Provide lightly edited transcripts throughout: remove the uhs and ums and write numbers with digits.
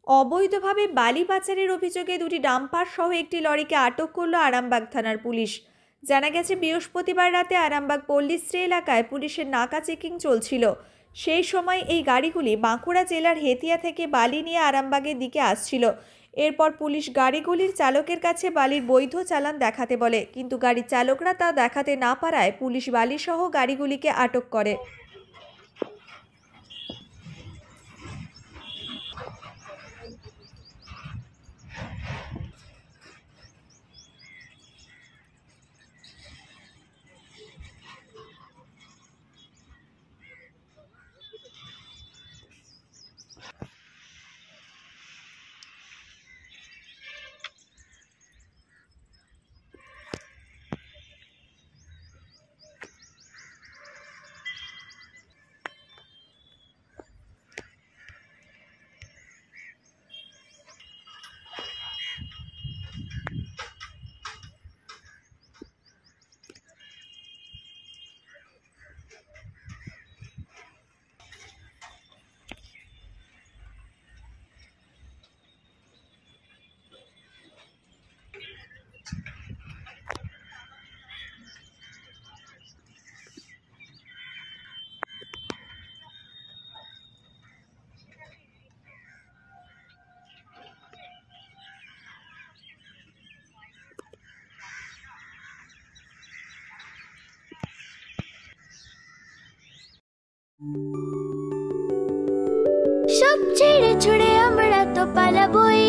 অবৈধভাবে বালি পাচারের অভিযোগে দুটি ডাম্পার সহ একটি লরিকে আটক করল আরামবাগ থানার পুলিশ। জানা গেছে, বৃহস্পতিবার রাতে আরামবাগ পল্লীশ্রী এলাকায় পুলিশের নাকা চেকিং চলছিল। সেই সময় এই গাড়িগুলি বাঁকুড়া জেলার হেতিয়া থেকে বালি নিয়ে আরামবাগের দিকে আসছিল। এরপর পুলিশ গাড়িগুলির চালকের কাছে বালির বৈধ চালান দেখাতে বলে, কিন্তু গাড়ির চালকরা তা দেখাতে না পারায় পুলিশ বালিসহ গাড়িগুলিকে আটক করে। সব ছেড়ে ছুড়ে আমরা তো পালাবই,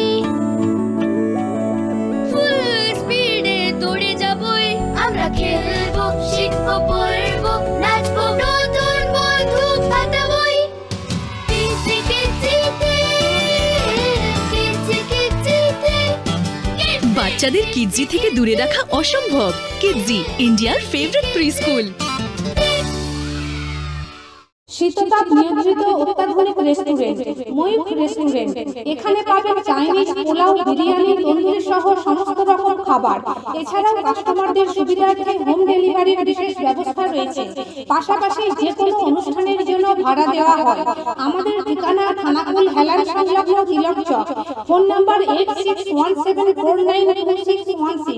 ফুল স্পিডে দৌড়ে যাবই। আমরা খেলবো, শিখবো, পড়বো, নাচবো, নতুন বন্ধু পাতাবই। বাচ্চাদের কিডজি থেকে দূরে রাখা অসম্ভব। কিডজি, ইন্ডিয়ার ফেভারিট প্রি স্কুল। শীততাপ নিয়ন্ত্রিত অত্যাধুনিক রেস্টুরেন্ট ময়ূখ রেস্টুরেন্ট। এখানে পাবেন চাইনিজ, পোলাও, বিরিয়ানি, তন্দুরি সহ সমস্ত রকম খাবার। এছাড়াও কাস্টমারদের সুবিধার্থে হোম ডেলিভারির বিশেষ ব্যবস্থা রয়েছে। পাশাপাশি যে কোনো অনুষ্ঠানের জন্য ভাড়া দেওয়া হয়। আমাদের ঠিকানা খানাকুল হেলান সংলগ্ন তিলক চক। Phone number 8617492616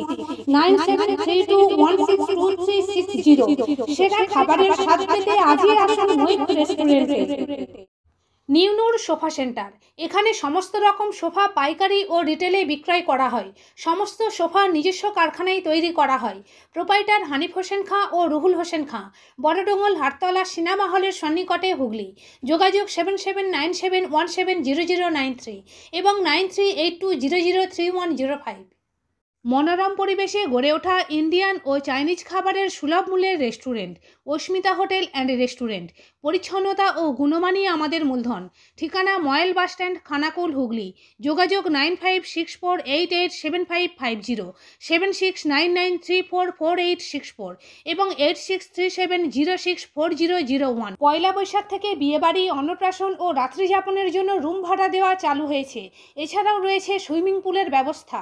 9732162360। সেরা খাবারের স্বাদ পেতে আজই আসুন ময়ূখ রেস্টুরেন্টে। নিউনুর সোফা সেন্টার। এখানে সমস্ত রকম সোফা পাইকারি ও রিটেলে বিক্রয় করা হয়। সমস্ত সোফা নিজস্ব কারখানায় তৈরি করা হয়। প্রোপাইটার হানিফ হোসেন খাঁ ও রুহুল হোসেন খাঁ, বড়ডোঙ্গল হাটতলা সিনেমা হলের সন্নিকটে, হুগলি। যোগাযোগ 7797170093 এবং 9382003105। মনোরম পরিবেশে গড়ে ওঠা ইন্ডিয়ান ও চাইনিজ খাবারের সুলভ মূল্যের restaurant Asmita hotel and restaurant. পরিচ্ছন্নতা ও গুণমানই আমাদের মূলধন। ঠিকানা ময়েল বাসস্ট্যান্ড, খানাকুল, হুগলি। যোগাযোগ 9564887550, 7699344864 এবং 8637064001। পয়লা বৈশাখ থেকে বিয়েবাড়ি, অন্নপ্রাশন ও রাত্রিযাপনের জন্য রুম ভাড়া দেওয়া চালু হয়েছে। এছাড়াও রয়েছে সুইমিং পুলের ব্যবস্থা।